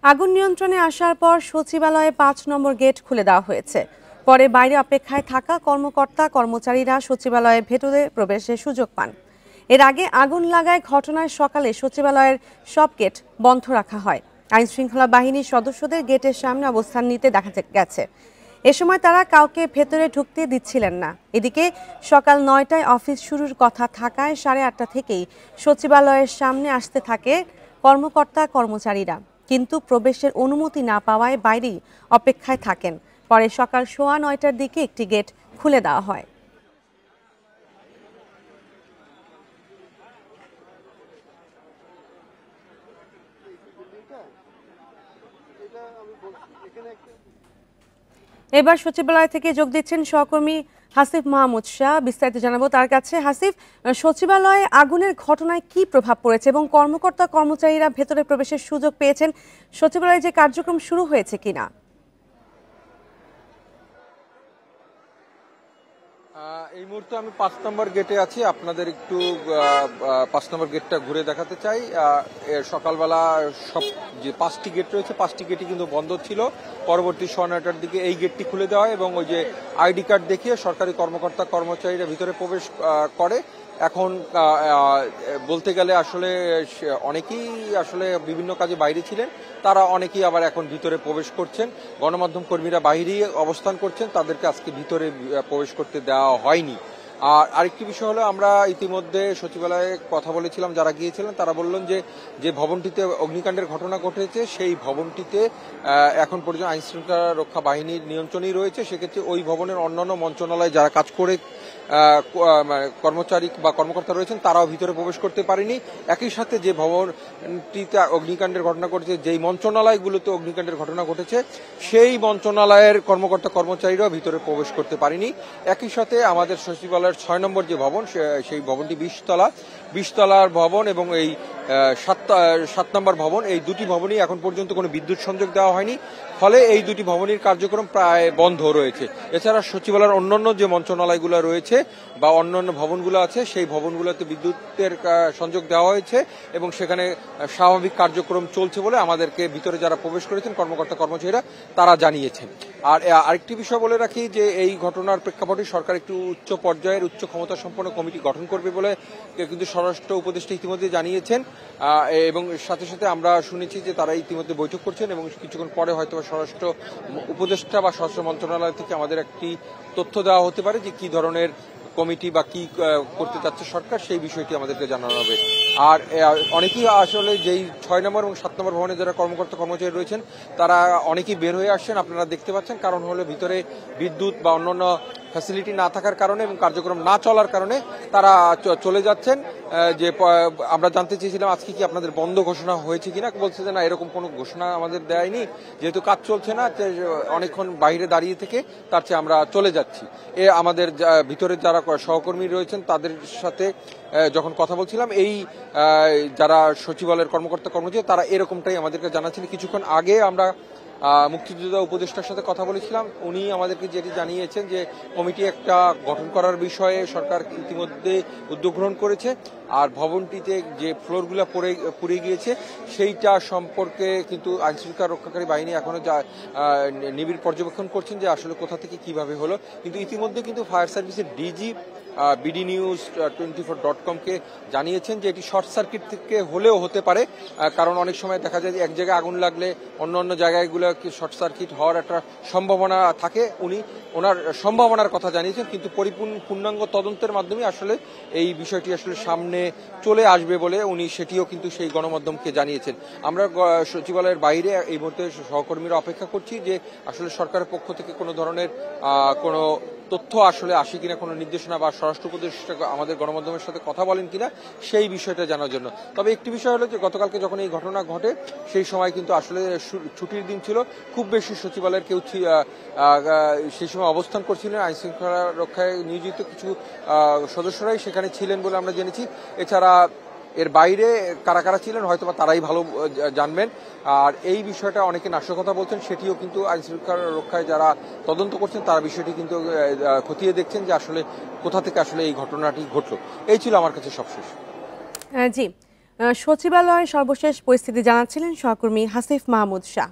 আগুন নিয়ন্ত্রণে আসার পর সচিবালয়ে ৫ নম্বর গেট খুলে দেওয়া হয়েছে। পরে বাইরে অপেক্ষায় থাকা কর্মকর্তা কর্মচারীরা সচিবালয়ের ভেতরে প্রবেশের সুযোগ পান। এর আগে আগুন লাগায় ঘটনায় সকালে সচিবালয়ের সব গেট বন্ধ রাখা হয়। আইনশৃঙ্খলা বাহিনীর সদস্যদের গেটের সামনে অবস্থান নিতে দেখা গেছে। এ সময় তারা কাউকে ভেতরে ঢুকতে দিচ্ছিলেন না। এদিকে সকাল ৯টায় অফিস শুরুর কথা থাকায় 8:30 থেকেই সচিবালয়ের সামনে আসতে থাকে কর্মকর্তা কর্মচারীরা, কিন্তু প্রবেশের অনুমতি না পাওয়ায় বাইরেই অপেক্ষায় থাকেন। পরে সকাল 9:15টার দিকে একটি গেট খুলে দেওয়া হয়। এবার সচিবালয় থেকে যোগ দিচ্ছেন সহকর্মী হাসিফ মাহমুদ শাহ। বিস্তারিত জানাবো তার কাছে। হাসিফ, সচিবালয়ে আগুনের ঘটনায় কি প্রভাব পড়েছে এবং কর্মকর্তা কর্মচারীরা ভেতরে প্রবেশের সুযোগ পেয়েছেন? সচিবালয়ে যে কার্যক্রম শুরু হয়েছে কিনা? এই মুহূর্তে আমি ৫ নম্বর গেটে আছি। আপনাদের একটু ৫ নম্বর গেটটা ঘুরে দেখাতে চাই। সকালবেলা সব যে ৫টি গেট রয়েছে ৫টি গেটই কিন্তু বন্ধ ছিল। পরবর্তী 9:30টার দিকে এই গেটটি খুলে দেওয়া হয় এবং ওই যে আইডি কার্ড দেখিয়ে সরকারি কর্মকর্তা কর্মচারীরা ভিতরে প্রবেশ করে। এখন বলতে গেলে আসলে অনেকেই আসলে বিভিন্ন কাজে বাইরে ছিলেন, তারা অনেকেই আবার এখন ভিতরে প্রবেশ করছেন। গণমাধ্যম কর্মীরা বাইরে অবস্থান করছেন, তাদেরকে আজকে ভিতরে প্রবেশ করতে দেওয়া হয়নি। আর আরেকটি বিষয় হলো, আমরা ইতিমধ্যে সচিবালয়ে কথা বলেছিলাম, যারা গিয়েছিলেন তারা বললেন যে ভবনটিতে অগ্নিকাণ্ডের ঘটনা ঘটেছে সেই ভবনটিতে এখন পর্যন্ত আইনশৃঙ্খলা রক্ষা বাহিনীর নিয়ন্ত্রণেই রয়েছে। সেক্ষেত্রে ওই ভবনের অন্যান্য মন্ত্রণালয়ে যারা কাজ করে কর্মচারী বা কর্মকর্তা রয়েছেন তারাও ভিতরে প্রবেশ করতে পারেনি। একই সাথে যে ভবনটিতে অগ্নিকাণ্ডের ঘটনা ঘটেছে, যেই মন্ত্রণালয়গুলোতে অগ্নিকাণ্ডের ঘটনা ঘটেছে সেই মন্ত্রণালয়ের কর্মকর্তা কর্মচারীরাও ভিতরে প্রবেশ করতে পারেনি। একই সাথে আমাদের সচিবালয়ের ৬ নম্বর যে ভবন, সেই ভবনটি ২০ তলার ভবন এবং এই ৭ নম্বর ভবন, এই দুটি ভবনই এখন পর্যন্ত কোনো বিদ্যুৎ সংযোগ দেওয়া হয়নি। ফলে এই দুটি ভবনের কার্যক্রম প্রায় বন্ধ রয়েছে। এছাড়া সচিবালয়ের অন্যান্য যে মন্ত্রণালয়গুলো রয়েছে বা অন্যান্য ভবনগুলো আছে সেই ভবনগুলোতে বিদ্যুতের সংযোগ দেওয়া হয়েছে এবং সেখানে স্বাভাবিক কার্যক্রম চলছে বলে আমাদেরকে ভিতরে যারা প্রবেশ করেছেন কর্মকর্তা কর্মচারীরা তারা জানিয়েছেন। আর আরেকটি বিষয় বলে রাখি যে এই ঘটনার প্রেক্ষাপটে সরকার একটু উচ্চ পর্যায়ের উচ্চ ক্ষমতা সম্পন্ন কমিটি গঠন করবে বলে কিন্তু স্বরাষ্ট্র উপদেষ্টা ইতিমধ্যে জানিয়েছেন এবং সাথে সাথে আমরা শুনেছি যে তারা ইতিমধ্যে বৈঠক করছেন এবং কিছুক্ষণ পরে হয়তো স্বরাষ্ট্র উপদেষ্টা বা স্বরাষ্ট্র মন্ত্রণালয় থেকে আমাদের একটি তথ্য দেওয়া হতে পারে যে কি ধরনের কমিটি বা কি করতে চাচ্ছে সরকার, সেই বিষয়টি আমাদেরকে জানানো হবে। আর অনেকেই আসলে যেই ৬ নম্বর এবং ৭ নম্বর ভবনে যারা কর্মকর্তা কর্মচারী রয়েছেন তারা অনেকেই বের হয়ে আসছেন, আপনারা দেখতে পাচ্ছেন। কারণ হলো ভিতরে বিদ্যুৎ বা অন্যান্য ফ্যাসিলিটি না থাকার কারণে এবং কার্যক্রম না চলার কারণে তারা চলে যাচ্ছেন। যে আমরা জানতে চেয়েছিলাম আজকে কি আপনাদের বন্ধ ঘোষণা হয়েছে কিনা, বলছে যে না, এরকম কোনো ঘোষণা আমাদের দেয়নি, যেহেতু কাজ চলছে না অনেকক্ষণ বাইরে দাঁড়িয়ে থেকে তার চেয়ে আমরা চলে যাচ্ছি। আমাদের ভিতরে যারা সহকর্মী রয়েছেন তাদের সাথে যখন কথা বলছিলাম, এই যারা সচিবালয়ের কর্মকর্তা কর্মচারী তারা এরকমটাই আমাদেরকে জানাচ্ছিলেন। কিছুক্ষণ আগে আমরা মুক্তিযোদ্ধা উপদেষ্টার সাথে কথা বলেছিলাম, উনি আমাদেরকে যেটি জানিয়েছেন যে কমিটি একটা গঠন করার বিষয়ে সরকার ইতিমধ্যে উদ্যোগ গ্রহণ করেছে। আর ভবনটিতে যে ফ্লোরগুলো পুড়ে গিয়েছে সেইটা সম্পর্কে কিন্তু আইনশৃঙ্খলা রক্ষাকারী বাহিনী এখনো নিবিড় পর্যবেক্ষণ করছেন যে আসলে কোথা থেকে কিভাবে হলো। কিন্তু ইতিমধ্যে কিন্তু ফায়ার সার্ভিসের ডিজি বিডি নিউজ 24.com-কে জানিয়েছেন যে এটি শর্ট সার্কিট থেকে হলেও হতে পারে, কারণ অনেক সময় দেখা যায় যে এক জায়গায় আগুন লাগলে অন্য অন্য জায়গাগুলো শর্ট সার্কিট হওয়ার একটা সম্ভাবনা থাকে। উনি ওনার সম্ভাবনার কথা জানিয়েছেন, কিন্তু পূর্ণাঙ্গ তদন্তের মাধ্যমে আসলে এই বিষয়টি আসলে সামনে চলে আসবে বলে উনি সেটিও কিন্তু সেই গণমাধ্যমকে জানিয়েছেন। আমরা সচিবালয়ের বাইরে এই মুহূর্তে সহকর্মীরা অপেক্ষা করছি যে আসলে সরকারের পক্ষ থেকে কোনো ধরনের কোনো তথ্য আসলে আসে কিনা, কোনো নির্দেশনা বা স্বরাষ্ট্র উপদেষ্টা আমাদের গণমাধ্যমের সাথে কথা বলেন কিনা সেই বিষয়টা জানার জন্য। তবে একটি বিষয় হলো যে গতকালকে যখন এই ঘটনা ঘটে সেই সময় কিন্তু আসলে ছুটির দিন ছিল, খুব বেশি সচিবালয়ের কেউ সেই সময় অবস্থান করছিলেন। আইন শৃঙ্খলা রক্ষায় নিয়োজিত কিছু সদস্যরাই সেখানে ছিলেন বলে আমরা জেনেছি। এছাড়া এর বাইরে কারা কারা ছিলেন হয়তোবা তারাই ভালো জানবেন। আর এই বিষয়টা অনেকে নাশকতা বলছেন, সেটিও কিন্তু আইন শৃঙ্খলা রক্ষায় যারা তদন্ত করছেন তারা বিষয়টি কিন্তু খতিয়ে দেখছেন যে আসলে কোথা থেকে আসলে এই ঘটনাটি ঘটলো। এই ছিল আমার কাছে সবশেষ। জি, সচিবালয়ের সর্বশেষ পরিস্থিতি জানাচ্ছিলেন সহকর্মী হাসিফ মাহমুদ শাহ।